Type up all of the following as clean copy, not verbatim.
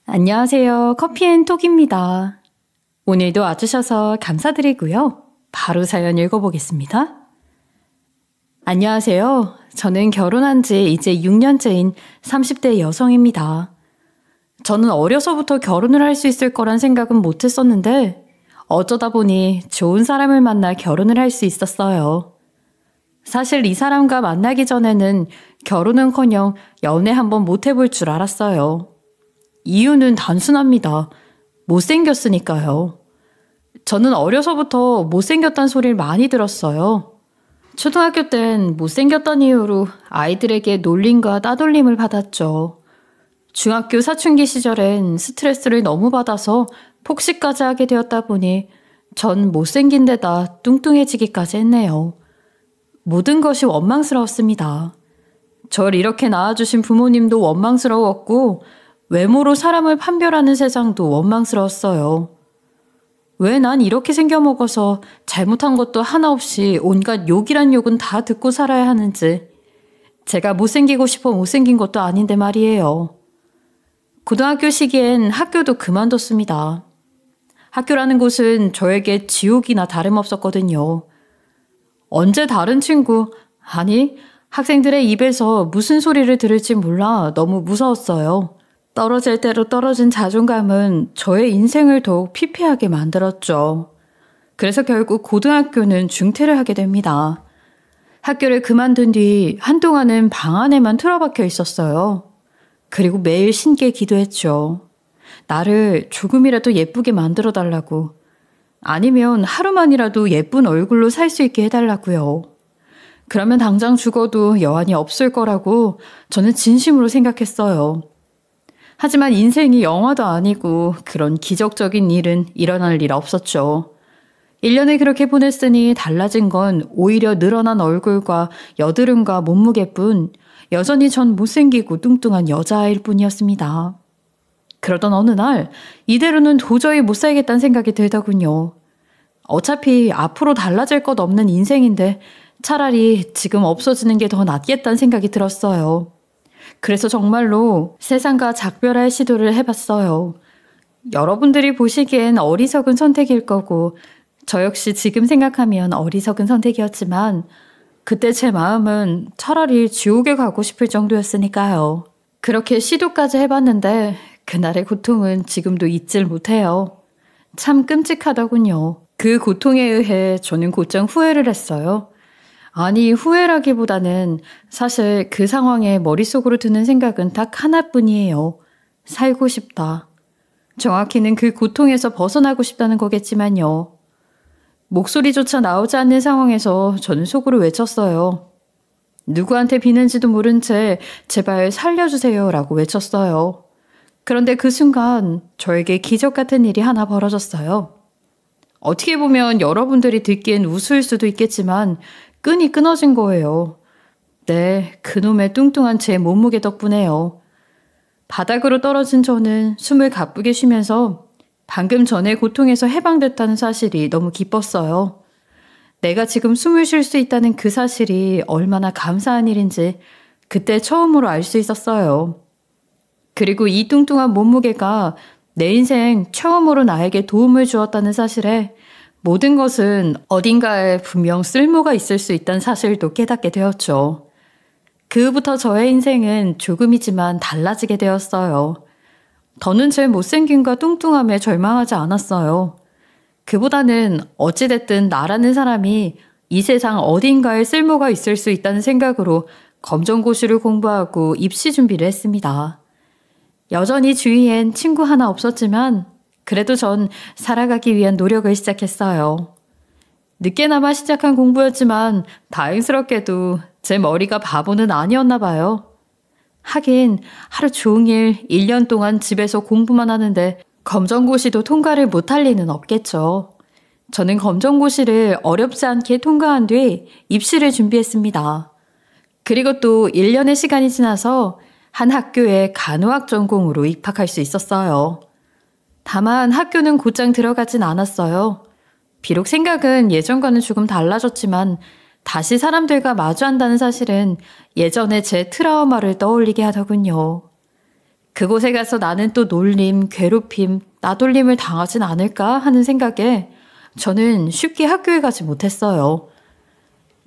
안녕하세요. 커피앤톡입니다. 오늘도 와주셔서 감사드리고요. 바로 사연 읽어보겠습니다. 안녕하세요. 저는 결혼한 지 이제 6년째인 30대 여성입니다. 저는 어려서부터 결혼을 할 수 있을 거란 생각은 못했었는데 어쩌다 보니 좋은 사람을 만나 결혼을 할 수 있었어요. 사실 이 사람과 만나기 전에는 결혼은커녕 연애 한번 못 해볼 줄 알았어요. 이유는 단순합니다. 못생겼으니까요. 저는 어려서부터 못생겼다는 소리를 많이 들었어요. 초등학교 땐 못생겼다는 이유로 아이들에게 놀림과 따돌림을 받았죠. 중학교 사춘기 시절엔 스트레스를 너무 받아서 폭식까지 하게 되었다 보니 전 못생긴 데다 뚱뚱해지기까지 했네요. 모든 것이 원망스러웠습니다. 절 이렇게 낳아주신 부모님도 원망스러웠고 외모로 사람을 판별하는 세상도 원망스러웠어요. 왜 난 이렇게 생겨먹어서 잘못한 것도 하나 없이 온갖 욕이란 욕은 다 듣고 살아야 하는지. 제가 못생기고 싶어 못생긴 것도 아닌데 말이에요. 고등학교 시기엔 학교도 그만뒀습니다. 학교라는 곳은 저에게 지옥이나 다름없었거든요. 언제 다른 친구, 아니 학생들의 입에서 무슨 소리를 들을지 몰라 너무 무서웠어요. 떨어질 대로 떨어진 자존감은 저의 인생을 더욱 피폐하게 만들었죠. 그래서 결국 고등학교는 중퇴를 하게 됩니다. 학교를 그만둔 뒤 한동안은 방 안에만 틀어박혀 있었어요. 그리고 매일 신께 기도했죠. 나를 조금이라도 예쁘게 만들어달라고. 아니면 하루만이라도 예쁜 얼굴로 살 수 있게 해달라고요. 그러면 당장 죽어도 여한이 없을 거라고 저는 진심으로 생각했어요. 하지만 인생이 영화도 아니고 그런 기적적인 일은 일어날 일 없었죠. 1년을 그렇게 보냈으니 달라진 건 오히려 늘어난 얼굴과 여드름과 몸무게뿐 여전히 전 못생기고 뚱뚱한 여자아이일 뿐이었습니다. 그러던 어느 날 이대로는 도저히 못 살겠다는 생각이 들더군요. 어차피 앞으로 달라질 것 없는 인생인데 차라리 지금 없어지는 게 더 낫겠다는 생각이 들었어요. 그래서 정말로 세상과 작별할 시도를 해봤어요. 여러분들이 보시기엔 어리석은 선택일 거고 저 역시 지금 생각하면 어리석은 선택이었지만 그때 제 마음은 차라리 지옥에 가고 싶을 정도였으니까요. 그렇게 시도까지 해봤는데 그날의 고통은 지금도 잊질 못해요. 참 끔찍하더군요. 그 고통에 의해 저는 곧장 후회를 했어요. 아니, 후회라기보다는 사실 그 상황에 머릿속으로 드는 생각은 딱 하나뿐이에요. 살고 싶다. 정확히는 그 고통에서 벗어나고 싶다는 거겠지만요. 목소리조차 나오지 않는 상황에서 저는 속으로 외쳤어요. 누구한테 비는지도 모른 채 제발 살려주세요 라고 외쳤어요. 그런데 그 순간 저에게 기적 같은 일이 하나 벌어졌어요. 어떻게 보면 여러분들이 듣기엔 우스울 수도 있겠지만 끈이 끊어진 거예요. 네, 그놈의 뚱뚱한 제 몸무게 덕분에요. 바닥으로 떨어진 저는 숨을 가쁘게 쉬면서 방금 전에 고통에서 해방됐다는 사실이 너무 기뻤어요. 내가 지금 숨을 쉴 수 있다는 그 사실이 얼마나 감사한 일인지 그때 처음으로 알 수 있었어요. 그리고 이 뚱뚱한 몸무게가 내 인생 처음으로 나에게 도움을 주었다는 사실에 모든 것은 어딘가에 분명 쓸모가 있을 수 있다는 사실도 깨닫게 되었죠. 그 후부터 저의 인생은 조금이지만 달라지게 되었어요. 더는 제 못생김과 뚱뚱함에 절망하지 않았어요. 그보다는 어찌됐든 나라는 사람이 이 세상 어딘가에 쓸모가 있을 수 있다는 생각으로 검정고시를 공부하고 입시 준비를 했습니다. 여전히 주위엔 친구 하나 없었지만 그래도 전 살아가기 위한 노력을 시작했어요. 늦게나마 시작한 공부였지만 다행스럽게도 제 머리가 바보는 아니었나 봐요. 하긴 하루 종일 1년 동안 집에서 공부만 하는데 검정고시도 통과를 못할 리는 없겠죠. 저는 검정고시를 어렵지 않게 통과한 뒤 입시를 준비했습니다. 그리고 또 1년의 시간이 지나서 한 학교에 간호학 전공으로 입학할 수 있었어요. 다만 학교는 곧장 들어가진 않았어요. 비록 생각은 예전과는 조금 달라졌지만 다시 사람들과 마주한다는 사실은 예전의 제 트라우마를 떠올리게 하더군요. 그곳에 가서 나는 또 놀림, 괴롭힘, 나돌림을 당하진 않을까 하는 생각에 저는 쉽게 학교에 가지 못했어요.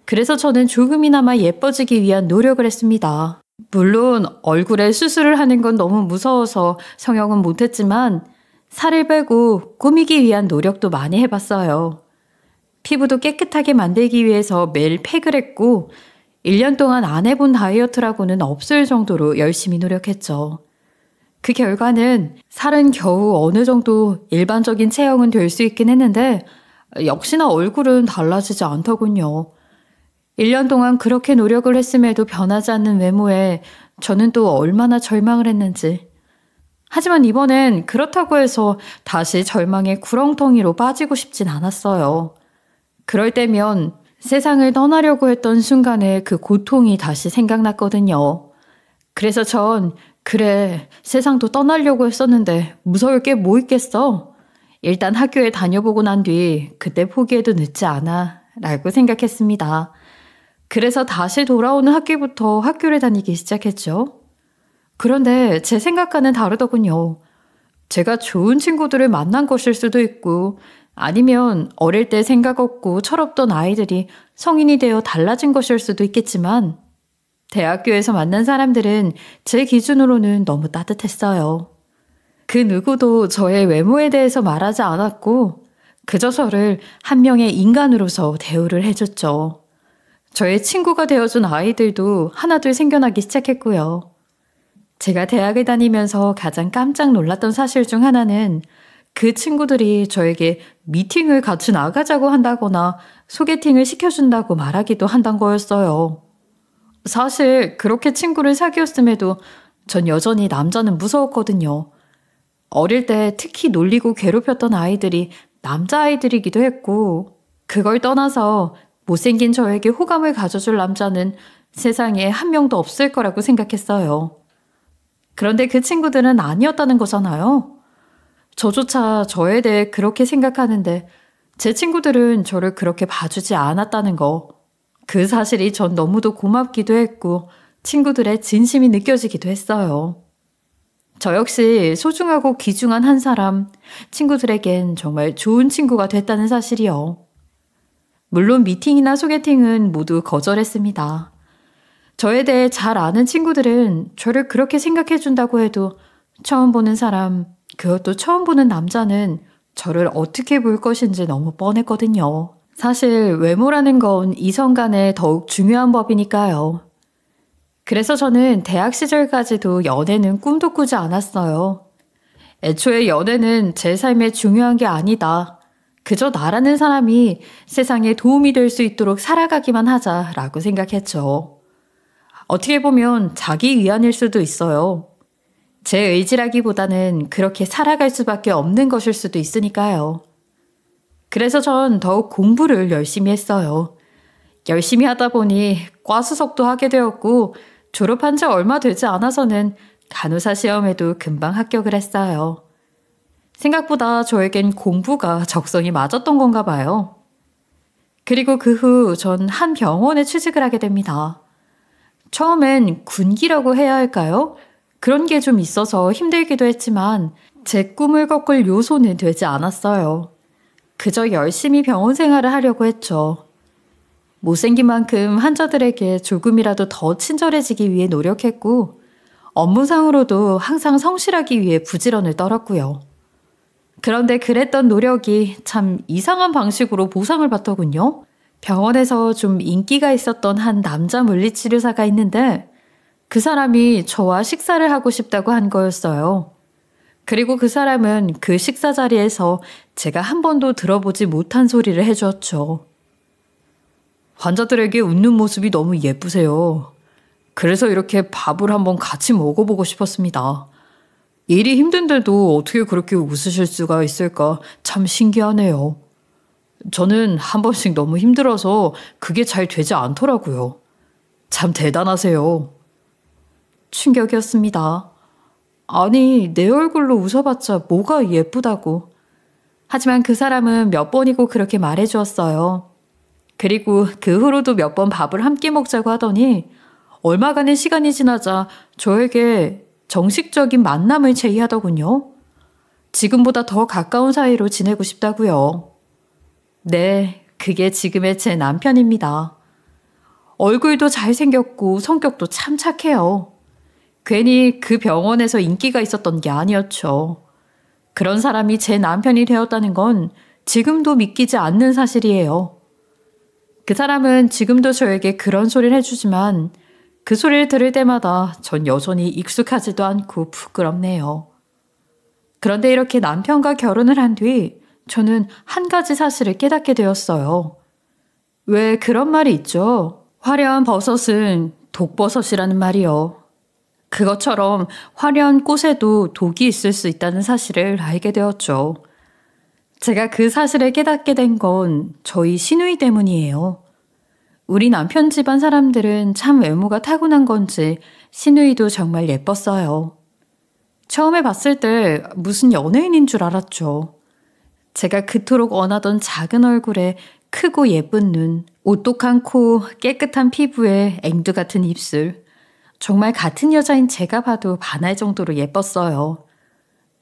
그래서 저는 조금이나마 예뻐지기 위한 노력을 했습니다. 물론 얼굴에 수술을 하는 건 너무 무서워서 성형은 못했지만 살을 빼고 꾸미기 위한 노력도 많이 해봤어요. 피부도 깨끗하게 만들기 위해서 매일 팩을 했고 1년 동안 안 해본 다이어트라고는 없을 정도로 열심히 노력했죠. 그 결과는 살은 겨우 어느 정도 일반적인 체형은 될 수 있긴 했는데 역시나 얼굴은 달라지지 않더군요. 1년 동안 그렇게 노력을 했음에도 변하지 않는 외모에 저는 또 얼마나 절망을 했는지. 하지만 이번엔 그렇다고 해서 다시 절망의 구렁텅이로 빠지고 싶진 않았어요. 그럴 때면 세상을 떠나려고 했던 순간에 그 고통이 다시 생각났거든요. 그래서 전 그래, 세상도 떠나려고 했었는데 무서울 게 뭐 있겠어? 일단 학교에 다녀보고 난 뒤 그때 포기해도 늦지 않아 라고 생각했습니다. 그래서 다시 돌아오는 학기부터 학교를 다니기 시작했죠. 그런데 제 생각과는 다르더군요. 제가 좋은 친구들을 만난 것일 수도 있고 아니면 어릴 때 생각 없고 철없던 아이들이 성인이 되어 달라진 것일 수도 있겠지만 대학교에서 만난 사람들은 제 기준으로는 너무 따뜻했어요. 그 누구도 저의 외모에 대해서 말하지 않았고 그저 저를 한 명의 인간으로서 대우를 해줬죠. 저의 친구가 되어준 아이들도 하나둘 생겨나기 시작했고요. 제가 대학을 다니면서 가장 깜짝 놀랐던 사실 중 하나는 그 친구들이 저에게 미팅을 같이 나가자고 한다거나 소개팅을 시켜준다고 말하기도 한단 거였어요. 사실 그렇게 친구를 사귀었음에도 전 여전히 남자는 무서웠거든요. 어릴 때 특히 놀리고 괴롭혔던 아이들이 남자아이들이기도 했고 그걸 떠나서 못생긴 저에게 호감을 가져줄 남자는 세상에 한 명도 없을 거라고 생각했어요. 그런데 그 친구들은 아니었다는 거잖아요. 저조차 저에 대해 그렇게 생각하는데 제 친구들은 저를 그렇게 봐주지 않았다는 거. 그 사실이 전 너무도 고맙기도 했고 친구들의 진심이 느껴지기도 했어요. 저 역시 소중하고 귀중한 한 사람, 친구들에겐 정말 좋은 친구가 됐다는 사실이요. 물론 미팅이나 소개팅은 모두 거절했습니다. 저에 대해 잘 아는 친구들은 저를 그렇게 생각해준다고 해도 처음 보는 사람, 그것도 처음 보는 남자는 저를 어떻게 볼 것인지 너무 뻔했거든요. 사실 외모라는 건 이성 간에 더욱 중요한 법이니까요. 그래서 저는 대학 시절까지도 연애는 꿈도 꾸지 않았어요. 애초에 연애는 제 삶에 중요한 게 아니다. 그저 나라는 사람이 세상에 도움이 될 수 있도록 살아가기만 하자라고 생각했죠. 어떻게 보면 자기 위안일 수도 있어요. 제 의지라기보다는 그렇게 살아갈 수밖에 없는 것일 수도 있으니까요. 그래서 전 더욱 공부를 열심히 했어요. 열심히 하다 보니 과수석도 하게 되었고 졸업한 지 얼마 되지 않아서는 간호사 시험에도 금방 합격을 했어요. 생각보다 저에겐 공부가 적성이 맞았던 건가 봐요. 그리고 그 후 전 한 병원에 취직을 하게 됩니다. 처음엔 군기라고 해야 할까요? 그런 게 좀 있어서 힘들기도 했지만 제 꿈을 꺾을 요소는 되지 않았어요. 그저 열심히 병원 생활을 하려고 했죠. 못생긴 만큼 환자들에게 조금이라도 더 친절해지기 위해 노력했고 업무상으로도 항상 성실하기 위해 부지런을 떨었고요. 그런데 그랬던 노력이 참 이상한 방식으로 보상을 받더군요. 병원에서 좀 인기가 있었던 한 남자 물리치료사가 있는데 그 사람이 저와 식사를 하고 싶다고 한 거였어요. 그리고 그 사람은 그 식사 자리에서 제가 한 번도 들어보지 못한 소리를 해주었죠. 환자들에게 웃는 모습이 너무 예쁘세요. 그래서 이렇게 밥을 한번 같이 먹어보고 싶었습니다. 일이 힘든데도 어떻게 그렇게 웃으실 수가 있을까 참 신기하네요. 저는 한 번씩 너무 힘들어서 그게 잘 되지 않더라고요. 참 대단하세요. 충격이었습니다. 아니, 내 얼굴로 웃어봤자 뭐가 예쁘다고. 하지만 그 사람은 몇 번이고 그렇게 말해주었어요. 그리고 그 후로도 몇 번 밥을 함께 먹자고 하더니 얼마간의 시간이 지나자 저에게 정식적인 만남을 제의하더군요. 지금보다 더 가까운 사이로 지내고 싶다고요. 네, 그게 지금의 제 남편입니다. 얼굴도 잘생겼고 성격도 참 착해요. 괜히 그 병원에서 인기가 있었던 게 아니었죠. 그런 사람이 제 남편이 되었다는 건 지금도 믿기지 않는 사실이에요. 그 사람은 지금도 저에게 그런 소리를 해주지만 그 소리를 들을 때마다 전 여전히 익숙하지도 않고 부끄럽네요. 그런데 이렇게 남편과 결혼을 한 뒤 저는 한 가지 사실을 깨닫게 되었어요. 왜 그런 말이 있죠? 화려한 버섯은 독버섯이라는 말이요. 그것처럼 화려한 꽃에도 독이 있을 수 있다는 사실을 알게 되었죠. 제가 그 사실을 깨닫게 된 건 저희 시누이 때문이에요. 우리 남편 집안 사람들은 참 외모가 타고난 건지 시누이도 정말 예뻤어요. 처음에 봤을 때 무슨 연예인인 줄 알았죠. 제가 그토록 원하던 작은 얼굴에 크고 예쁜 눈, 오똑한 코, 깨끗한 피부에 앵두 같은 입술. 정말 같은 여자인 제가 봐도 반할 정도로 예뻤어요.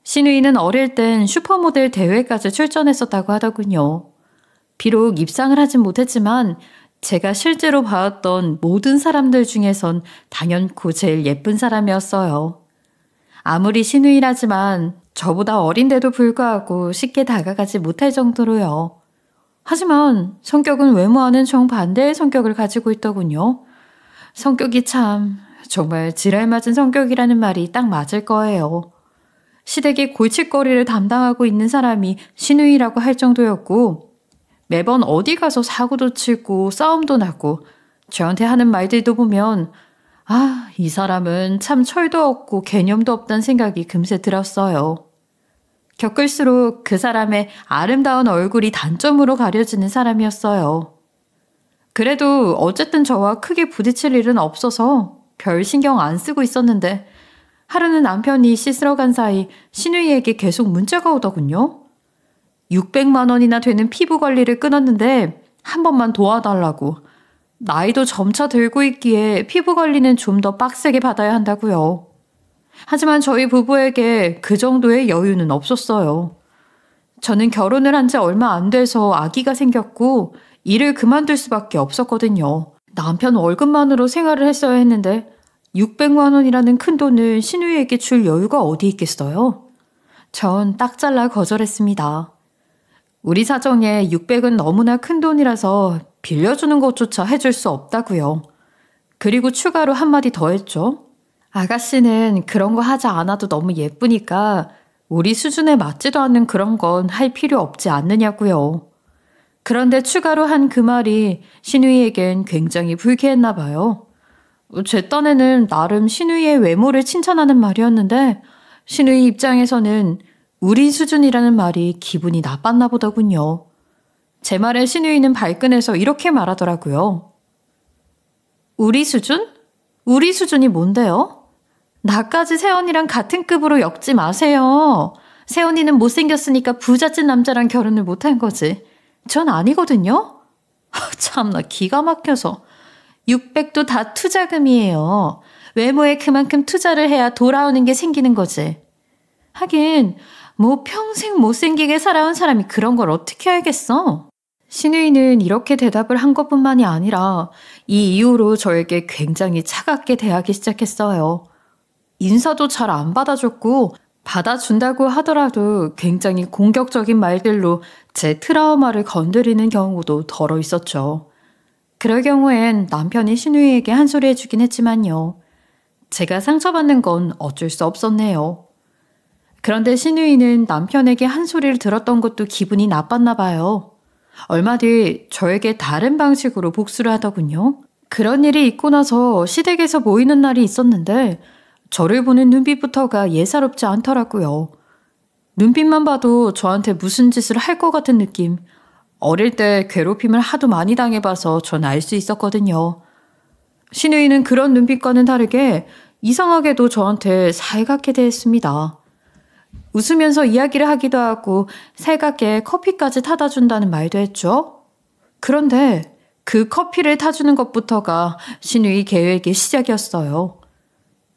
시누이는 어릴 땐 슈퍼모델 대회까지 출전했었다고 하더군요. 비록 입상을 하진 못했지만 제가 실제로 봐왔던 모든 사람들 중에선 단연코 제일 예쁜 사람이었어요. 아무리 시누이라지만 저보다 어린데도 불구하고 쉽게 다가가지 못할 정도로요. 하지만 성격은 외모와는 정반대의 성격을 가지고 있더군요. 성격이 참 정말 지랄맞은 성격이라는 말이 딱 맞을 거예요. 시댁의 골칫거리를 담당하고 있는 사람이 시누이라고 할 정도였고 매번 어디 가서 사고도 치고 싸움도 나고 저한테 하는 말들도 보면 아, 이 사람은 참 철도 없고 개념도 없다는 생각이 금세 들었어요. 겪을수록 그 사람의 아름다운 얼굴이 단점으로 가려지는 사람이었어요. 그래도 어쨌든 저와 크게 부딪힐 일은 없어서 별 신경 안 쓰고 있었는데 하루는 남편이 씻으러 간 사이 시누이에게 계속 문자가 오더군요. 600만 원이나 되는 피부 관리를 끊었는데 한 번만 도와달라고. 나이도 점차 들고 있기에 피부 관리는 좀 더 빡세게 받아야 한다고요. 하지만 저희 부부에게 그 정도의 여유는 없었어요. 저는 결혼을 한 지 얼마 안 돼서 아기가 생겼고 일을 그만둘 수밖에 없었거든요. 남편 월급만으로 생활을 했어야 했는데 600만 원이라는 큰 돈을 시누이에게 줄 여유가 어디 있겠어요? 전 딱 잘라 거절했습니다. 우리 사정에 600은 너무나 큰 돈이라서 빌려주는 것조차 해줄 수 없다고요. 그리고 추가로 한마디 더 했죠. 아가씨는 그런 거 하지 않아도 너무 예쁘니까 우리 수준에 맞지도 않는 그런 건 할 필요 없지 않느냐고요. 그런데 추가로 한 그 말이 시누이에겐 굉장히 불쾌했나 봐요. 제 딴에는 나름 시누이의 외모를 칭찬하는 말이었는데 시누이 입장에서는 우리 수준이라는 말이 기분이 나빴나 보더군요. 제 말에 시누이는 발끈해서 이렇게 말하더라고요. 우리 수준? 우리 수준이 뭔데요? 나까지 세연이랑 같은 급으로 엮지 마세요. 세연이는 못생겼으니까 부잣집 남자랑 결혼을 못한 거지. 전 아니거든요. 참나 기가 막혀서. 600도 다 투자금이에요. 외모에 그만큼 투자를 해야 돌아오는 게 생기는 거지. 하긴 뭐 평생 못생기게 살아온 사람이 그런 걸 어떻게 알겠어? 시누이는 이렇게 대답을 한 것뿐만이 아니라 이 이후로 저에게 굉장히 차갑게 대하기 시작했어요. 인사도 잘 안 받아줬고 받아준다고 하더라도 굉장히 공격적인 말들로 제 트라우마를 건드리는 경우도 덜어 있었죠. 그럴 경우엔 남편이 시누이에게 한 소리 해주긴 했지만요. 제가 상처받는 건 어쩔 수 없었네요. 그런데 시누이는 남편에게 한 소리를 들었던 것도 기분이 나빴나 봐요. 얼마 뒤 저에게 다른 방식으로 복수를 하더군요. 그런 일이 있고 나서 시댁에서 모이는 날이 있었는데 저를 보는 눈빛부터가 예사롭지 않더라고요. 눈빛만 봐도 저한테 무슨 짓을 할 것 같은 느낌. 어릴 때 괴롭힘을 하도 많이 당해봐서 전 알 수 있었거든요. 시누이는 그런 눈빛과는 다르게 이상하게도 저한테 살갑게 대했습니다. 웃으면서 이야기를 하기도 하고 살갑게 커피까지 타다 준다는 말도 했죠. 그런데 그 커피를 타주는 것부터가 시누이 계획의 시작이었어요.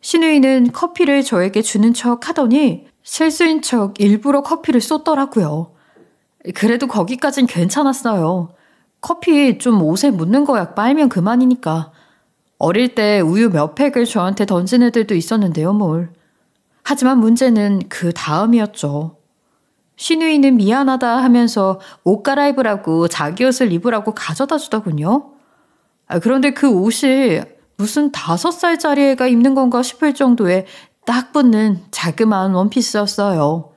신우이는 커피를 저에게 주는 척 하더니 실수인 척 일부러 커피를 쏟더라고요. 그래도 거기까진 괜찮았어요. 커피 좀 옷에 묻는 거야 빨면 그만이니까. 어릴 때 우유 몇 팩을 저한테 던진 애들도 있었는데요, 뭘. 하지만 문제는 그 다음이었죠. 신우이는 미안하다 하면서 옷 갈아입으라고 자기 옷을 입으라고 가져다 주더군요. 그런데 그 옷이 무슨 5살짜리 애가 입는 건가 싶을 정도의 딱 붙는 자그마한 원피스였어요.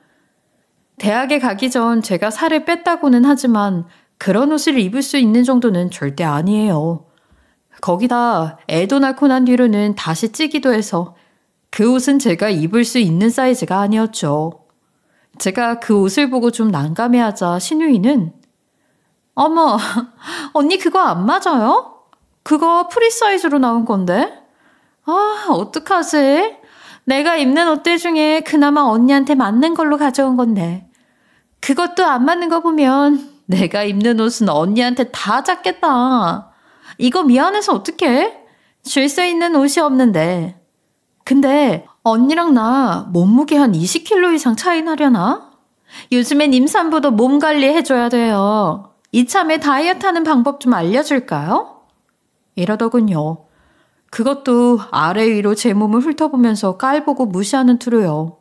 대학에 가기 전 제가 살을 뺐다고는 하지만 그런 옷을 입을 수 있는 정도는 절대 아니에요. 거기다 애도 낳고 난 뒤로는 다시 찌기도 해서 그 옷은 제가 입을 수 있는 사이즈가 아니었죠. 제가 그 옷을 보고 좀 난감해하자 신우이는 어머, 언니 그거 안 맞아요? 그거 프리 사이즈로 나온 건데? 아, 어떡하지? 내가 입는 옷들 중에 그나마 언니한테 맞는 걸로 가져온 건데. 그것도 안 맞는 거 보면 내가 입는 옷은 언니한테 다 작겠다. 이거 미안해서 어떡해? 줄 수 있는 옷이 없는데. 근데 언니랑 나 몸무게 한 20kg 이상 차이 나려나? 요즘엔 임산부도 몸 관리 해줘야 돼요. 이참에 다이어트 하는 방법 좀 알려줄까요? 이러더군요. 그것도 아래 위로 제 몸을 훑어보면서 깔보고 무시하는 투로요.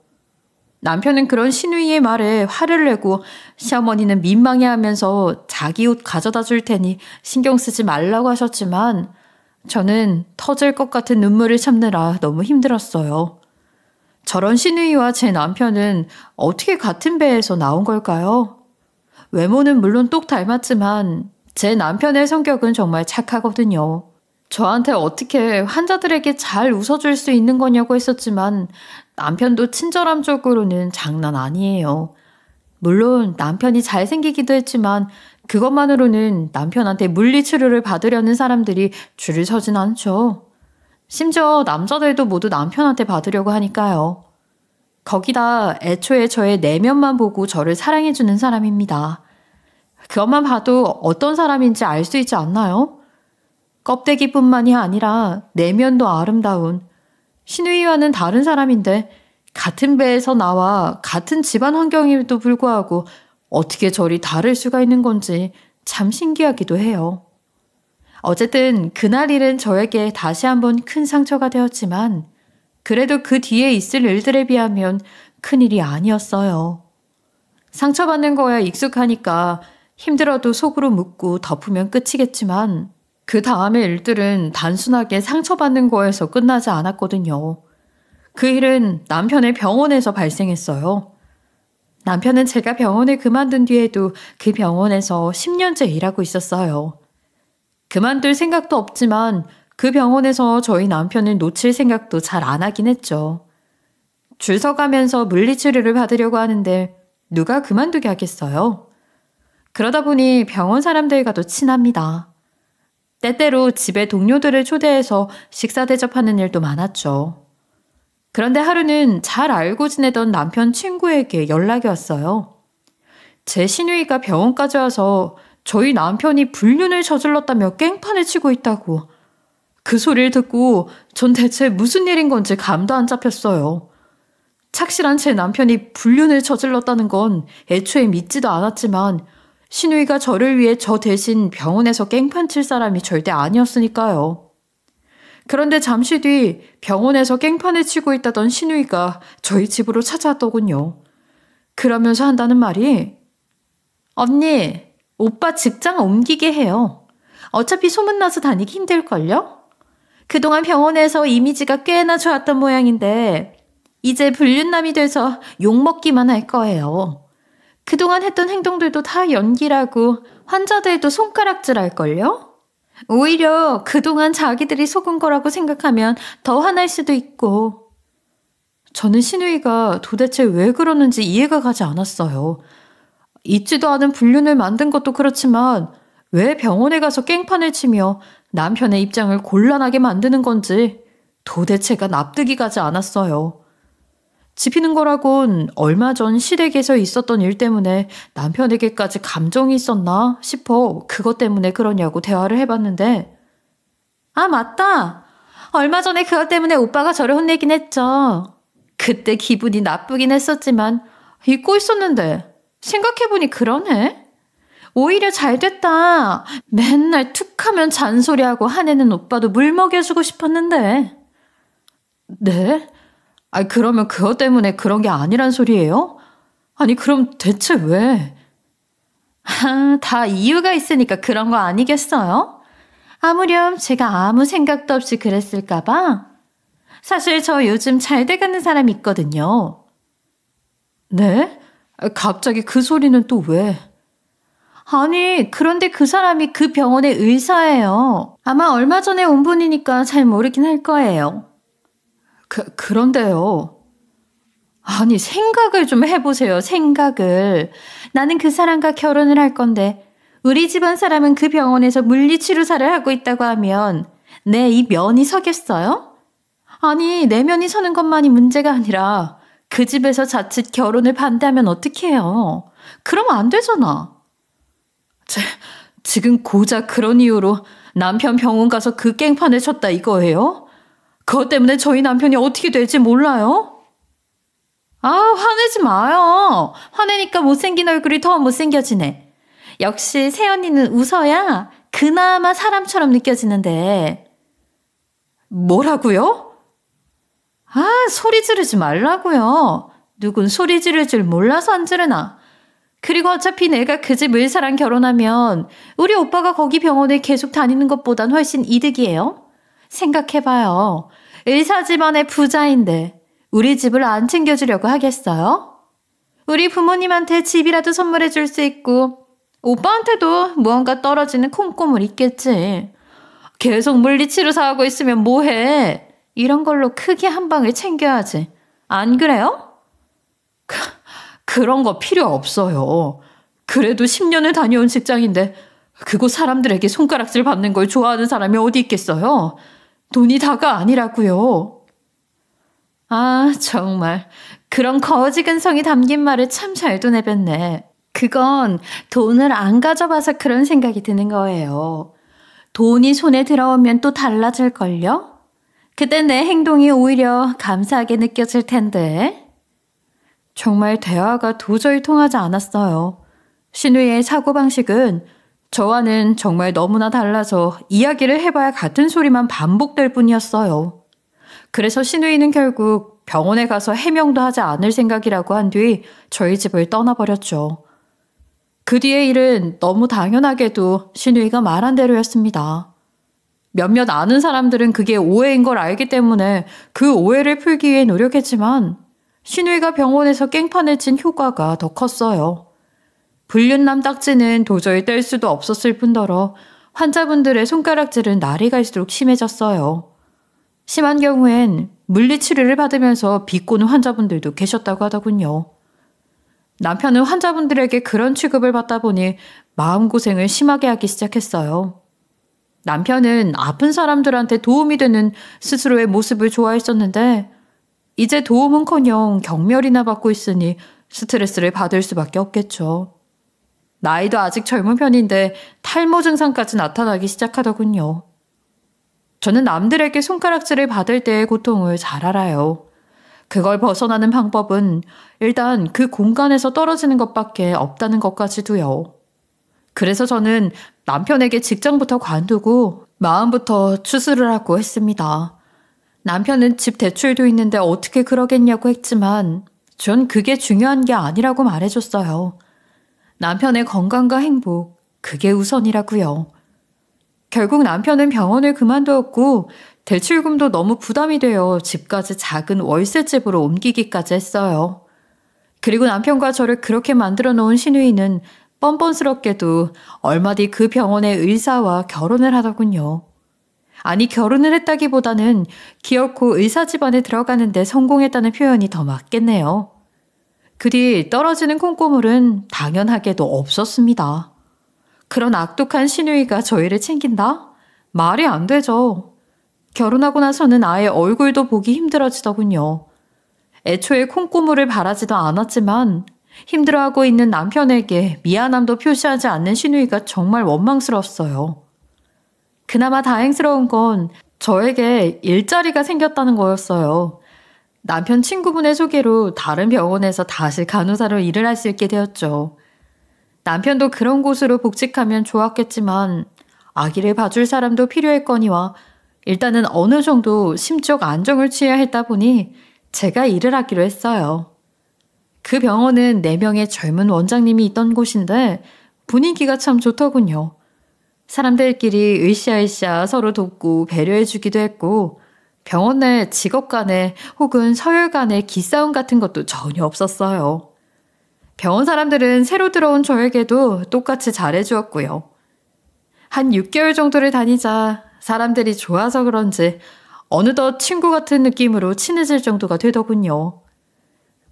남편은 그런 신우이의 말에 화를 내고 시어머니는 민망해하면서 자기 옷 가져다 줄 테니 신경 쓰지 말라고 하셨지만 저는 터질 것 같은 눈물을 참느라 너무 힘들었어요. 저런 신우이와 제 남편은 어떻게 같은 배에서 나온 걸까요? 외모는 물론 똑 닮았지만 제 남편의 성격은 정말 착하거든요. 저한테 어떻게 환자들에게 잘 웃어줄 수 있는 거냐고 했었지만 남편도 친절함 쪽으로는 장난 아니에요. 물론 남편이 잘생기기도 했지만 그것만으로는 남편한테 물리치료를 받으려는 사람들이 줄을 서진 않죠. 심지어 남자들도 모두 남편한테 받으려고 하니까요. 거기다 애초에 저의 내면만 보고 저를 사랑해주는 사람입니다. 그것만 봐도 어떤 사람인지 알 수 있지 않나요? 껍데기뿐만이 아니라 내면도 아름다운 신우이와는 다른 사람인데 같은 배에서 나와 같은 집안 환경임에도 불구하고 어떻게 저리 다를 수가 있는 건지 참 신기하기도 해요. 어쨌든 그날 일은 저에게 다시 한번 큰 상처가 되었지만 그래도 그 뒤에 있을 일들에 비하면 큰일이 아니었어요. 상처받는 거야 익숙하니까 힘들어도 속으로 묻고 덮으면 끝이겠지만 그 다음의 일들은 단순하게 상처받는 거에서 끝나지 않았거든요. 그 일은 남편의 병원에서 발생했어요. 남편은 제가 병원을 그만둔 뒤에도 그 병원에서 10년째 일하고 있었어요. 그만둘 생각도 없지만 그 병원에서 저희 남편을 놓칠 생각도 잘 안 하긴 했죠. 줄 서가면서 물리치료를 받으려고 하는데 누가 그만두게 하겠어요? 그러다 보니 병원 사람들과도 친합니다. 때때로 집에 동료들을 초대해서 식사 대접하는 일도 많았죠. 그런데 하루는 잘 알고 지내던 남편 친구에게 연락이 왔어요. 제 시누이가 병원까지 와서 저희 남편이 불륜을 저질렀다며 깽판을 치고 있다고. 그 소리를 듣고 전 대체 무슨 일인 건지 감도 안 잡혔어요. 착실한 제 남편이 불륜을 저질렀다는 건 애초에 믿지도 않았지만 시누이가 저를 위해 저 대신 병원에서 깽판 칠 사람이 절대 아니었으니까요. 그런데 잠시 뒤 병원에서 깽판을 치고 있다던 시누이가 저희 집으로 찾아왔더군요. 그러면서 한다는 말이 언니, 오빠 직장 옮기게 해요. 어차피 소문나서 다니기 힘들걸요? 그동안 병원에서 이미지가 꽤나 좋았던 모양인데 이제 불륜남이 돼서 욕먹기만 할 거예요. 그동안 했던 행동들도 다 연기라고 환자들도 손가락질할걸요? 오히려 그동안 자기들이 속은 거라고 생각하면 더 화날 수도 있고. 저는 시누이가 도대체 왜 그러는지 이해가 가지 않았어요. 있지도 않은 불륜을 만든 것도 그렇지만 왜 병원에 가서 깽판을 치며 남편의 입장을 곤란하게 만드는 건지 도대체가 납득이 가지 않았어요. 지피는 거라곤 얼마 전 시댁에서 있었던 일 때문에 남편에게까지 감정이 있었나 싶어 그것 때문에 그러냐고 대화를 해봤는데 아 맞다. 얼마 전에 그것 때문에 오빠가 저를 혼내긴 했죠. 그때 기분이 나쁘긴 했었지만 잊고 있었는데 생각해보니 그러네. 오히려 잘 됐다. 맨날 툭하면 잔소리하고 화내는 오빠도 물 먹여주고 싶었는데. 네? 아니 그러면 그것 때문에 그런 게 아니란 소리예요? 아니 그럼 대체 왜? 다 이유가 있으니까 그런 거 아니겠어요? 아무렴 제가 아무 생각도 없이 그랬을까 봐. 사실 저 요즘 잘 돼가는 사람 있거든요. 네? 갑자기 그 소리는 또 왜? 아니, 그런데 그 사람이 그 병원의 의사예요. 아마 얼마 전에 온 분이니까 잘 모르긴 할 거예요. 그런데요. 아니, 생각을 좀 해보세요, 생각을. 나는 그 사람과 결혼을 할 건데, 우리 집안 사람은 그 병원에서 물리치료사를 하고 있다고 하면, 내 이 면이 서겠어요? 아니, 내 면이 서는 것만이 문제가 아니라, 그 집에서 자칫 결혼을 반대하면 어떡해요? 그럼 안 되잖아. 지금 고작 그런 이유로 남편 병원 가서 그 깽판을 쳤다 이거예요? 그것 때문에 저희 남편이 어떻게 될지 몰라요? 화내지 마요. 화내니까 못생긴 얼굴이 더 못생겨지네. 역시 새언니는 웃어야 그나마 사람처럼 느껴지는데. 뭐라고요? 소리 지르지 말라고요. 누군 소리 지를 줄 몰라서 안 지르나. 그리고 어차피 내가 그 집 의사랑 결혼하면 우리 오빠가 거기 병원에 계속 다니는 것보단 훨씬 이득이에요. 생각해봐요. 의사 집안의 부자인데 우리 집을 안 챙겨주려고 하겠어요? 우리 부모님한테 집이라도 선물해 줄 수 있고 오빠한테도 무언가 떨어지는 콩고물 있겠지. 계속 물리치료사 하고 있으면 뭐해. 이런 걸로 크게 한 방을 챙겨야지. 안 그래요? 그런 거 필요 없어요. 그래도 10년을 다녀온 직장인데 그곳 사람들에게 손가락질 받는 걸 좋아하는 사람이 어디 있겠어요? 돈이 다가 아니라고요. 정말 그런 거지 근성이 담긴 말을 참 잘도 내뱉네. 그건 돈을 안 가져봐서 그런 생각이 드는 거예요. 돈이 손에 들어오면 또 달라질걸요? 그때 내 행동이 오히려 감사하게 느껴질 텐데. 정말 대화가 도저히 통하지 않았어요. 신우이의 사고방식은 저와는 정말 너무나 달라서 이야기를 해봐야 같은 소리만 반복될 뿐이었어요. 그래서 신우이는 결국 병원에 가서 해명도 하지 않을 생각이라고 한 뒤 저희 집을 떠나버렸죠. 그 뒤의 일은 너무 당연하게도 신우이가 말한 대로였습니다. 몇몇 아는 사람들은 그게 오해인 걸 알기 때문에 그 오해를 풀기 위해 노력했지만 신우이가 병원에서 깽판을 친 효과가 더 컸어요. 불륜남 딱지는 도저히 뗄 수도 없었을 뿐더러 환자분들의 손가락질은 날이 갈수록 심해졌어요. 심한 경우엔 물리치료를 받으면서 비꼬는 환자분들도 계셨다고 하더군요. 남편은 환자분들에게 그런 취급을 받다 보니 마음고생을 심하게 하기 시작했어요. 남편은 아픈 사람들한테 도움이 되는 스스로의 모습을 좋아했었는데 이제 도움은커녕 경멸이나 받고 있으니 스트레스를 받을 수밖에 없겠죠. 나이도 아직 젊은 편인데 탈모 증상까지 나타나기 시작하더군요. 저는 남들에게 손가락질을 받을 때의 고통을 잘 알아요. 그걸 벗어나는 방법은 일단 그 공간에서 떨어지는 것밖에 없다는 것까지도요. 그래서 저는 남편에게 직장부터 관두고 마음부터 추스를 하고 했습니다. 남편은 집 대출도 있는데 어떻게 그러겠냐고 했지만 전 그게 중요한 게 아니라고 말해줬어요. 남편의 건강과 행복, 그게 우선이라고요. 결국 남편은 병원을 그만두었고 대출금도 너무 부담이 되어 집까지 작은 월세집으로 옮기기까지 했어요. 그리고 남편과 저를 그렇게 만들어 놓은 신우이는 뻔뻔스럽게도 얼마 뒤 그 병원의 의사와 결혼을 하더군요. 아니 결혼을 했다기보다는 기어코 의사 집안에 들어가는데 성공했다는 표현이 더 맞겠네요. 그 뒤 떨어지는 콩고물은 당연하게도 없었습니다. 그런 악독한 신우이가 저희를 챙긴다? 말이 안 되죠. 결혼하고 나서는 아예 얼굴도 보기 힘들어지더군요. 애초에 콩고물을 바라지도 않았지만 힘들어하고 있는 남편에게 미안함도 표시하지 않는 신우이가 정말 원망스러웠어요. 그나마 다행스러운 건 저에게 일자리가 생겼다는 거였어요. 남편 친구분의 소개로 다른 병원에서 다시 간호사로 일을 할 수 있게 되었죠. 남편도 그런 곳으로 복직하면 좋았겠지만 아기를 봐줄 사람도 필요했거니와 일단은 어느 정도 심적 안정을 취해야 했다 보니 제가 일을 하기로 했어요. 그 병원은 4명의 젊은 원장님이 있던 곳인데 분위기가 참 좋더군요. 사람들끼리 으쌰으쌰 서로 돕고 배려해주기도 했고 병원 내 직업 간에 혹은 서열 간의 기싸움 같은 것도 전혀 없었어요. 병원 사람들은 새로 들어온 저에게도 똑같이 잘해주었고요. 한 6개월 정도를 다니자 사람들이 좋아서 그런지 어느덧 친구 같은 느낌으로 친해질 정도가 되더군요.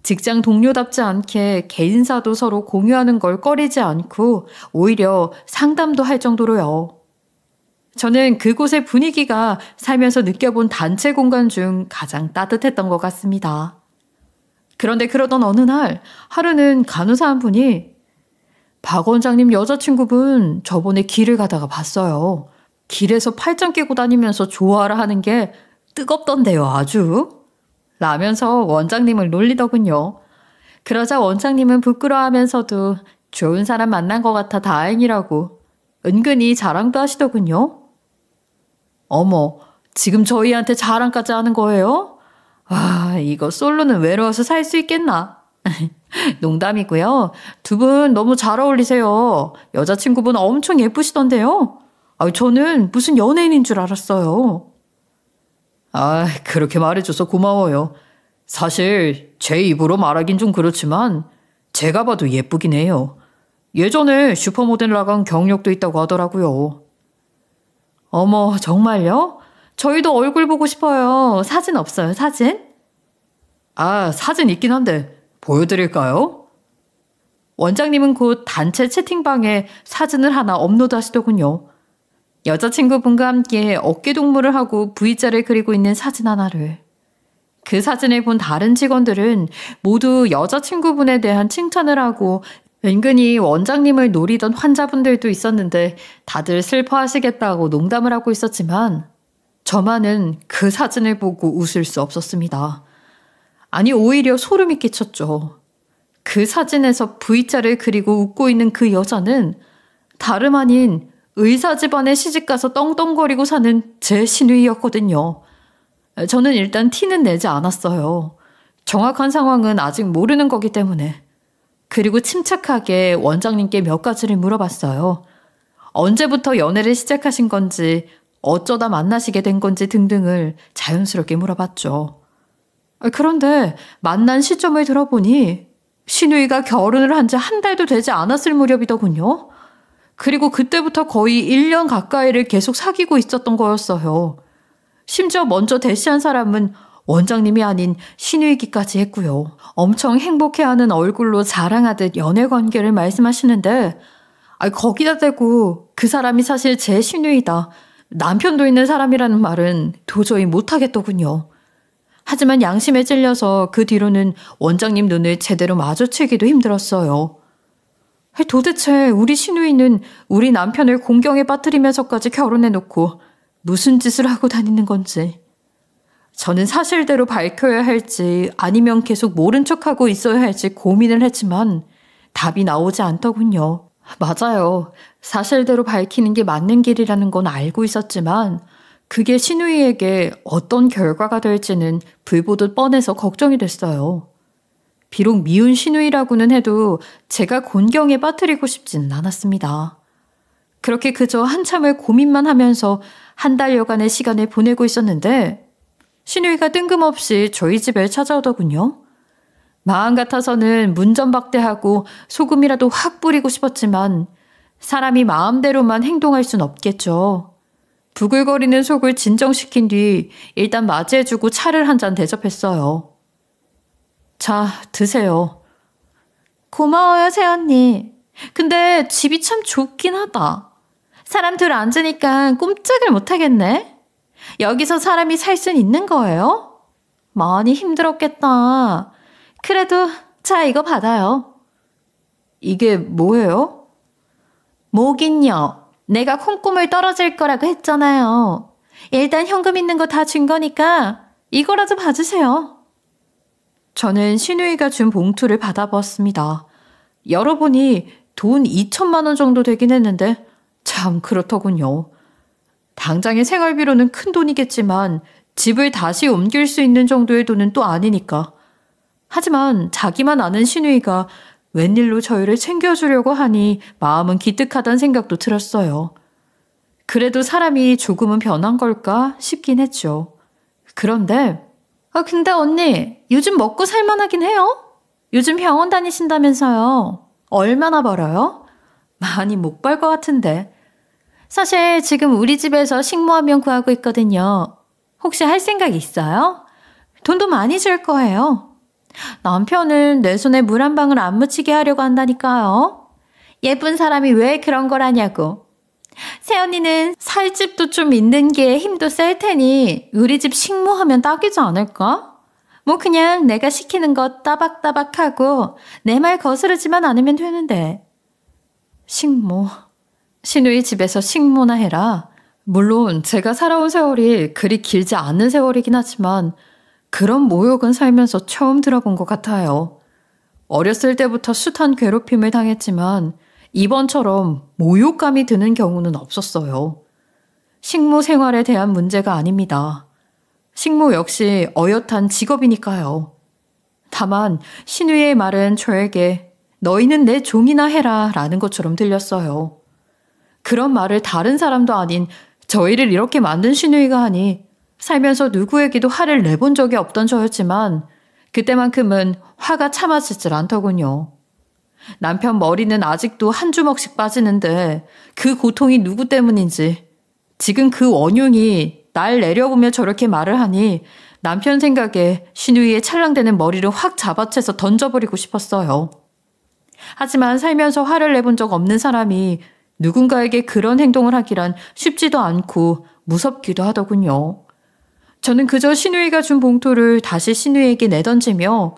직장 동료답지 않게 개인사도 서로 공유하는 걸 꺼리지 않고 오히려 상담도 할 정도로요. 저는 그곳의 분위기가 살면서 느껴본 단체 공간 중 가장 따뜻했던 것 같습니다. 그런데 그러던 어느 날 하루는 간호사 한 분이 박 원장님 여자친구분 저번에 길을 가다가 봤어요. 길에서 팔짱 끼고 다니면서 좋아라 하는 게 뜨겁던데요 아주. 라면서 원장님을 놀리더군요. 그러자 원장님은 부끄러워하면서도 좋은 사람 만난 것 같아 다행이라고 은근히 자랑도 하시더군요. 어머, 지금 저희한테 자랑까지 하는 거예요? 아, 이거 솔로는 외로워서 살 수 있겠나? 농담이고요. 두 분 너무 잘 어울리세요. 여자친구분 엄청 예쁘시던데요. 저는 무슨 연예인인 줄 알았어요. 아, 그렇게 말해줘서 고마워요. 사실 제 입으로 말하긴 좀 그렇지만 제가 봐도 예쁘긴 해요. 예전에 슈퍼모델 나간 경력도 있다고 하더라고요. 어머, 정말요? 저희도 얼굴 보고 싶어요. 사진 없어요, 사진? 아, 사진 있긴 한데 보여드릴까요? 원장님은 곧 단체 채팅방에 사진을 하나 업로드 하시더군요. 여자친구분과 함께 어깨동무를 하고 V자를 그리고 있는 사진 하나를. 그 사진을 본 다른 직원들은 모두 여자친구분에 대한 칭찬을 하고 은근히 원장님을 노리던 환자분들도 있었는데 다들 슬퍼하시겠다고 농담을 하고 있었지만 저만은 그 사진을 보고 웃을 수 없었습니다. 아니 오히려 소름이 끼쳤죠. 그 사진에서 V자를 그리고 웃고 있는 그 여자는 다름 아닌 의사 집안에 시집가서 떵떵거리고 사는 제 시누이였거든요. 저는 일단 티는 내지 않았어요. 정확한 상황은 아직 모르는 거기 때문에. 그리고 침착하게 원장님께 몇 가지를 물어봤어요. 언제부터 연애를 시작하신 건지, 어쩌다 만나시게 된 건지 등등을 자연스럽게 물어봤죠. 그런데 만난 시점을 들어보니 시누이가 결혼을 한 지 한 달도 되지 않았을 무렵이더군요. 그리고 그때부터 거의 1년 가까이를 계속 사귀고 있었던 거였어요. 심지어 먼저 대시한 사람은 원장님이 아닌 시누이기까지 했고요. 엄청 행복해하는 얼굴로 자랑하듯 연애 관계를 말씀하시는데 거기다 대고 그 사람이 사실 제 시누이다. 남편도 있는 사람이라는 말은 도저히 못하겠더군요. 하지만 양심에 찔려서 그 뒤로는 원장님 눈을 제대로 마주치기도 힘들었어요. 도대체 우리 시누이는 우리 남편을 공경에 빠뜨리면서까지 결혼해놓고 무슨 짓을 하고 다니는 건지. 저는 사실대로 밝혀야 할지 아니면 계속 모른 척하고 있어야 할지 고민을 했지만 답이 나오지 않더군요. 맞아요. 사실대로 밝히는 게 맞는 길이라는 건 알고 있었지만 그게 시누이에게 어떤 결과가 될지는 불보듯 뻔해서 걱정이 됐어요. 비록 미운 시누이라고는 해도 제가 곤경에 빠뜨리고 싶지는 않았습니다. 그렇게 그저 한참을 고민만 하면서 한 달여간의 시간을 보내고 있었는데 시누이가 뜬금없이 저희 집에 찾아오더군요. 마음 같아서는 문전박대하고 소금이라도 확 뿌리고 싶었지만 사람이 마음대로만 행동할 순 없겠죠. 부글거리는 속을 진정시킨 뒤 일단 맞이해주고 차를 한 잔 대접했어요. 자, 드세요. 고마워요, 새언니. 근데 집이 참 좁긴 하다. 사람 둘 앉으니까 꼼짝을 못하겠네. 여기서 사람이 살 순 있는 거예요? 많이 힘들었겠다. 그래도 자, 이거 받아요. 이게 뭐예요? 뭐긴요. 내가 콩고물 떨어질 거라고 했잖아요. 일단 현금 있는 거 다 준 거니까 이거라도 봐주세요. 저는 신우이가 준 봉투를 받아보았습니다. 열어보니 돈 2천만 원 정도 되긴 했는데 참 그렇더군요. 당장의 생활비로는 큰 돈이겠지만 집을 다시 옮길 수 있는 정도의 돈은 또 아니니까. 하지만 자기만 아는 신우이가 웬일로 저희를 챙겨주려고 하니 마음은 기특하다는 생각도 들었어요. 그래도 사람이 조금은 변한 걸까 싶긴 했죠. 그런데 근데 언니 요즘 먹고 살만하긴 해요? 요즘 병원 다니신다면서요. 얼마나 벌어요? 많이 못 벌 것 같은데. 사실 지금 우리 집에서 식모 한 명 구하고 있거든요. 혹시 할 생각 있어요? 돈도 많이 줄 거예요. 남편은 내 손에 물 한 방울 안 묻히게 하려고 한다니까요. 예쁜 사람이 왜 그런 거라냐고. 새언니는 살 집도 좀 있는 게 힘도 셀 테니 우리 집 식모하면 딱이지 않을까? 뭐 그냥 내가 시키는 거 따박따박하고 내 말 거스르지만 않으면 되는데. 식모. 신우이 집에서 식모나 해라. 물론 제가 살아온 세월이 그리 길지 않은 세월이긴 하지만 그런 모욕은 살면서 처음 들어본 것 같아요. 어렸을 때부터 숱한 괴롭힘을 당했지만 이번처럼 모욕감이 드는 경우는 없었어요. 식모 생활에 대한 문제가 아닙니다. 식모 역시 어엿한 직업이니까요. 다만 신우이의 말은 저에게 너희는 내 종이나 해라 라는 것처럼 들렸어요. 그런 말을 다른 사람도 아닌 저희를 이렇게 만든 신우이가 하니 살면서 누구에게도 화를 내본 적이 없던 저였지만 그때만큼은 화가 참아지질 않더군요. 남편 머리는 아직도 한 주먹씩 빠지는데 그 고통이 누구 때문인지 지금 그 원흉이 날 내려보며 저렇게 말을 하니 남편 생각에 신우이의 찰랑대는 머리를 확 잡아채서 던져버리고 싶었어요. 하지만 살면서 화를 내본 적 없는 사람이 누군가에게 그런 행동을 하기란 쉽지도 않고 무섭기도 하더군요. 저는 그저 신우이가 준 봉투를 다시 신우이에게 내던지며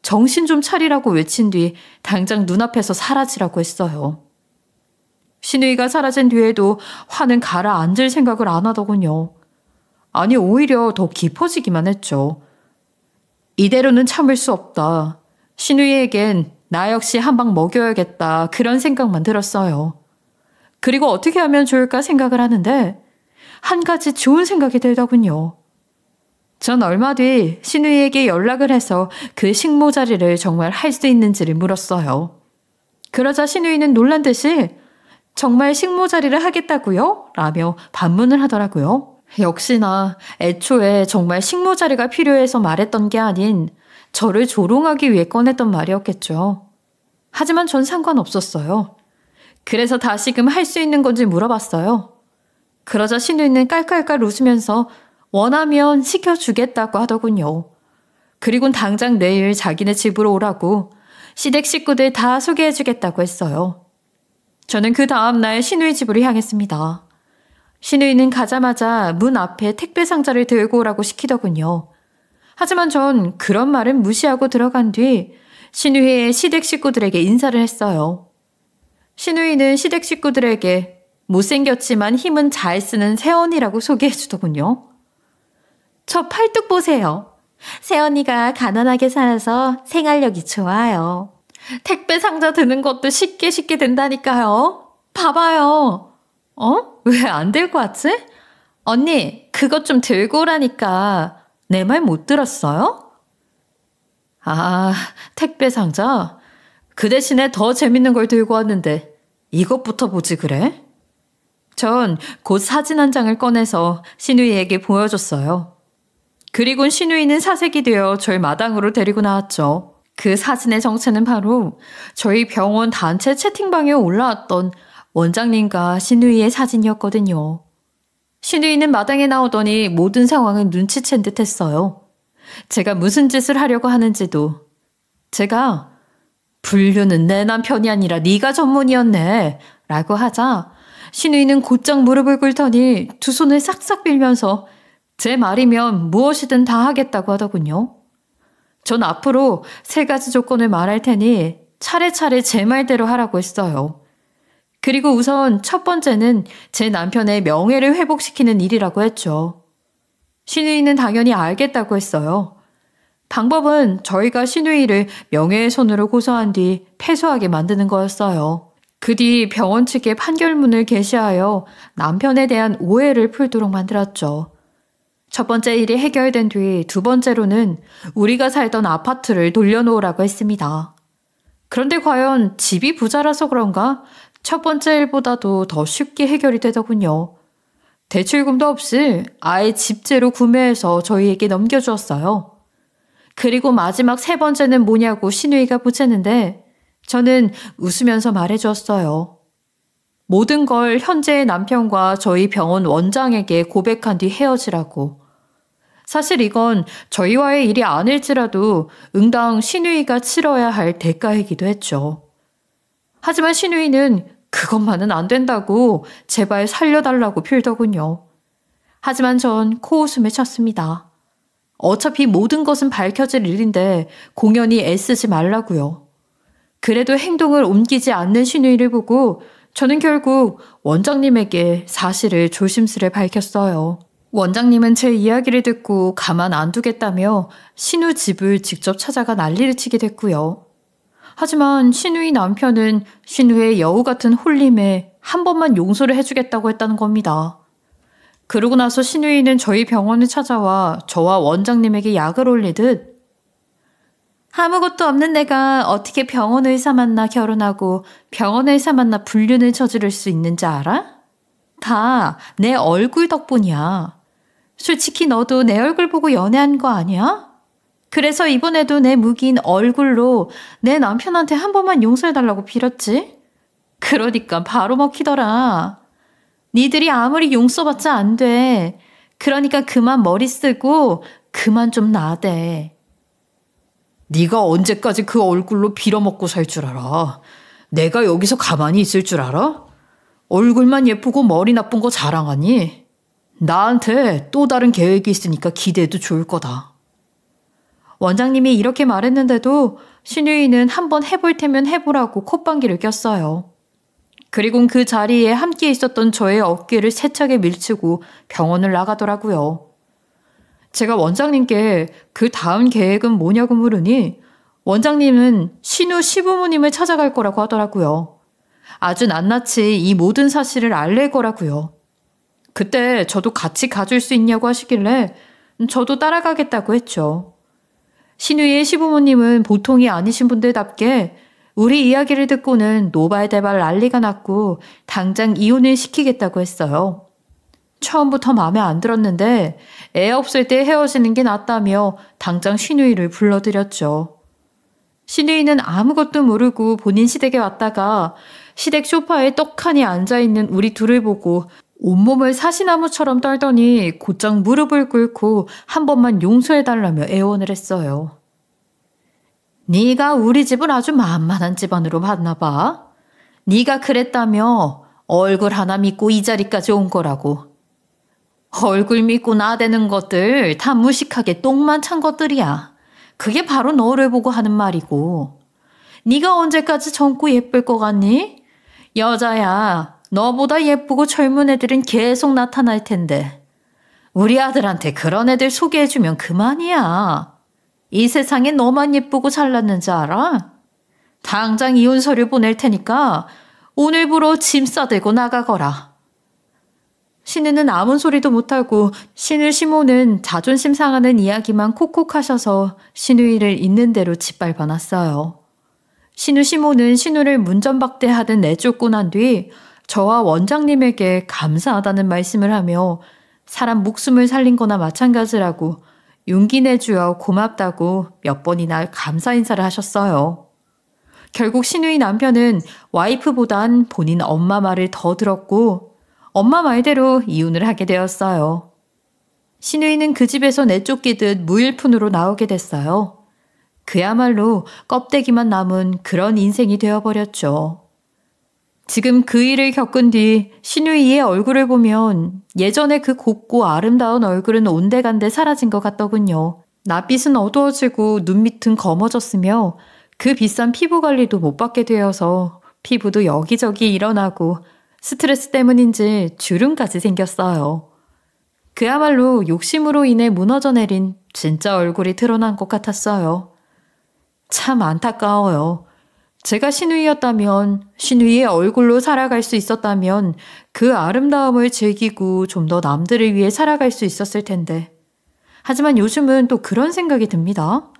정신 좀 차리라고 외친 뒤 당장 눈앞에서 사라지라고 했어요. 신우이가 사라진 뒤에도 화는 가라앉을 생각을 안 하더군요. 아니 오히려 더 깊어지기만 했죠. 이대로는 참을 수 없다. 신우이에겐 나 역시 한 방 먹여야겠다. 그런 생각만 들었어요. 그리고 어떻게 하면 좋을까 생각을 하는데 한 가지 좋은 생각이 들더군요. 전 얼마 뒤 신우이에게 연락을 해서 그 식모 자리를 정말 할 수 있는지를 물었어요. 그러자 신우이는 놀란 듯이 정말 식모 자리를 하겠다고요? 라며 반문을 하더라고요. 역시나 애초에 정말 식모 자리가 필요해서 말했던 게 아닌 저를 조롱하기 위해 꺼냈던 말이었겠죠. 하지만 전 상관없었어요. 그래서 다시금 할 수 있는 건지 물어봤어요. 그러자 신우이는 깔깔깔 웃으면서 원하면 시켜주겠다고 하더군요. 그리곤 당장 내일 자기네 집으로 오라고 시댁 식구들 다 소개해주겠다고 했어요. 저는 그 다음날 신우이 집으로 향했습니다. 신우이는 가자마자 문 앞에 택배 상자를 들고 오라고 시키더군요. 하지만 전 그런 말은 무시하고 들어간 뒤 신우이의 시댁 식구들에게 인사를 했어요. 신우이는 시댁 식구들에게 못생겼지만 힘은 잘 쓰는 새언니라고 소개해주더군요. 저 팔뚝 보세요. 새언니가 가난하게 살아서 생활력이 좋아요. 택배 상자 드는 것도 쉽게 된다니까요. 봐봐요. 왜 안 들고 왔지? 언니, 그것 좀 들고 오라니까. 내 말 못 들었어요? 아, 택배 상자? 그 대신에 더 재밌는 걸 들고 왔는데 이것부터 보지 그래? 전 곧 사진 한 장을 꺼내서 신우이에게 보여줬어요. 그리곤 신우이는 사색이 되어 절 마당으로 데리고 나왔죠. 그 사진의 정체는 바로 저희 병원 단체 채팅방에 올라왔던 원장님과 신우이의 사진이었거든요. 신우이는 마당에 나오더니 모든 상황을 눈치챈 듯 했어요. 제가 무슨 짓을 하려고 하는지도. 제가 불륜은 내 남편이 아니라 네가 전문이었네 라고 하자 신우이는 곧장 무릎을 꿇더니 두 손을 싹싹 빌면서 제 말이면 무엇이든 다 하겠다고 하더군요. 전 앞으로 3가지 조건을 말할 테니 차례차례 제 말대로 하라고 했어요. 그리고 우선 첫 번째는 제 남편의 명예를 회복시키는 일이라고 했죠. 신우이는 당연히 알겠다고 했어요. 방법은 저희가 신우이를 명예훼손으로 고소한 뒤 패소하게 만드는 거였어요. 그 뒤 병원 측에 판결문을 게시하여 남편에 대한 오해를 풀도록 만들었죠. 첫 번째 일이 해결된 뒤 두 번째로는 우리가 살던 아파트를 돌려놓으라고 했습니다. 그런데 과연 집이 부자라서 그런가? 첫 번째 일보다도 더 쉽게 해결이 되더군요. 대출금도 없이 아예 집재로 구매해서 저희에게 넘겨주었어요. 그리고 마지막 세 번째는 뭐냐고 신우이가 보채는데 저는 웃으면서 말해주었어요. 모든 걸 현재의 남편과 저희 병원 원장에게 고백한 뒤 헤어지라고. 사실 이건 저희와의 일이 아닐지라도 응당 신우이가 치러야 할 대가이기도 했죠. 하지만 신우이는 그것만은 안 된다고 제발 살려달라고 빌더군요. 하지만 전 코웃음을 쳤습니다. 어차피 모든 것은 밝혀질 일인데 공연히 애쓰지 말라고요. 그래도 행동을 옮기지 않는 신우이를 보고 저는 결국 원장님에게 사실을 조심스레 밝혔어요. 원장님은 제 이야기를 듣고 가만 안 두겠다며 신우 집을 직접 찾아가 난리를 치게 됐고요. 하지만 신우이 남편은 신우의 여우 같은 홀림에 한 번만 용서를 해주겠다고 했다는 겁니다. 그러고 나서 신우이는 저희 병원을 찾아와 저와 원장님에게 약을 올리듯 아무것도 없는 내가 어떻게 병원 의사 만나 결혼하고 병원 의사 만나 불륜을 저지를 수 있는지 알아? 다 내 얼굴 덕분이야. 솔직히 너도 내 얼굴 보고 연애한 거 아니야? 그래서 이번에도 내 무기인 얼굴로 내 남편한테 한 번만 용서해달라고 빌었지? 그러니까 바로 먹히더라. 니들이 아무리 용서받자 안 돼. 그러니까 그만 머리 쓰고 그만 좀 나대. 네가 언제까지 그 얼굴로 빌어먹고 살 줄 알아? 내가 여기서 가만히 있을 줄 알아? 얼굴만 예쁘고 머리 나쁜 거 자랑하니? 나한테 또 다른 계획이 있으니까 기대해도 좋을 거다. 원장님이 이렇게 말했는데도 신우이는 한번 해볼 테면 해보라고 콧방귀를 꼈어요. 그리고 그 자리에 함께 있었던 저의 어깨를 세차게 밀치고 병원을 나가더라고요. 제가 원장님께 그 다음 계획은 뭐냐고 물으니 원장님은 신우 시부모님을 찾아갈 거라고 하더라고요. 아주 낱낱이 이 모든 사실을 알릴 거라고요. 그때 저도 같이 가줄 수 있냐고 하시길래 저도 따라가겠다고 했죠. 신우이의 시부모님은 보통이 아니신 분들답게 우리 이야기를 듣고는 노발대발 난리가 났고 당장 이혼을 시키겠다고 했어요. 처음부터 마음에 안 들었는데 애 없을 때 헤어지는 게 낫다며 당장 신우이를 불러들였죠. 신우이는 아무것도 모르고 본인 시댁에 왔다가 시댁 소파에 떡하니 앉아있는 우리 둘을 보고 온몸을 사시나무처럼 떨더니 곧장 무릎을 꿇고 한 번만 용서해달라며 애원을 했어요. 네가 우리 집을 아주 만만한 집안으로 봤나 봐. 네가 그랬다며 얼굴 하나 믿고 이 자리까지 온 거라고. 얼굴 믿고 나대는 것들 다 무식하게 똥만 찬 것들이야. 그게 바로 너를 보고 하는 말이고. 네가 언제까지 젊고 예쁠 것 같니? 여자야, 너보다 예쁘고 젊은 애들은 계속 나타날 텐데. 우리 아들한테 그런 애들 소개해주면 그만이야. 이 세상에 너만 예쁘고 잘났는지 알아? 당장 이혼 서류 보낼 테니까 오늘부로 짐 싸들고 나가거라. 신우는 아무 소리도 못하고 신우 시모는 자존심 상하는 이야기만 콕콕 하셔서 신우이를 있는 대로 짓밟아놨어요. 신우 시모는 신우를 문전박대하듯 내쫓고 난 뒤 저와 원장님에게 감사하다는 말씀을 하며 사람 목숨을 살린 거나 마찬가지라고 용기 내주어 고맙다고 몇 번이나 감사 인사를 하셨어요. 결국 신우이 남편은 와이프보단 본인 엄마 말을 더 들었고 엄마 말대로 이혼을 하게 되었어요. 신우이는 그 집에서 내쫓기듯 무일푼으로 나오게 됐어요. 그야말로 껍데기만 남은 그런 인생이 되어버렸죠. 지금 그 일을 겪은 뒤 신우이의 얼굴을 보면 예전에 그 곱고 아름다운 얼굴은 온데간데 사라진 것 같더군요. 낯빛은 어두워지고 눈밑은 검어졌으며 그 비싼 피부 관리도 못 받게 되어서 피부도 여기저기 일어나고 스트레스 때문인지 주름까지 생겼어요. 그야말로 욕심으로 인해 무너져 내린 진짜 얼굴이 드러난 것 같았어요. 참 안타까워요. 제가 신우이였다면, 신우이의 얼굴로 살아갈 수 있었다면 그 아름다움을 즐기고 좀 더 남들을 위해 살아갈 수 있었을 텐데. 하지만 요즘은 또 그런 생각이 듭니다.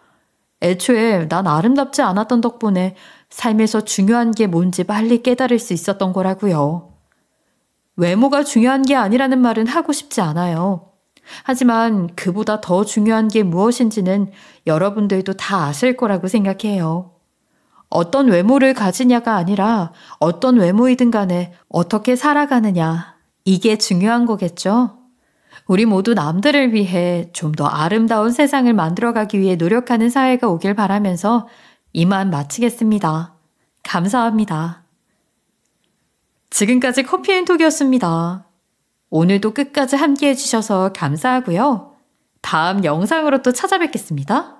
애초에 난 아름답지 않았던 덕분에 삶에서 중요한 게 뭔지 빨리 깨달을 수 있었던 거라고요. 외모가 중요한 게 아니라는 말은 하고 싶지 않아요. 하지만 그보다 더 중요한 게 무엇인지는 여러분들도 다 아실 거라고 생각해요. 어떤 외모를 가지냐가 아니라 어떤 외모이든 간에 어떻게 살아가느냐, 이게 중요한 거겠죠? 우리 모두 남들을 위해 좀 더 아름다운 세상을 만들어가기 위해 노력하는 사회가 오길 바라면서 이만 마치겠습니다. 감사합니다. 지금까지 커피앤톡이었습니다. 오늘도 끝까지 함께 해주셔서 감사하고요. 다음 영상으로 또 찾아뵙겠습니다.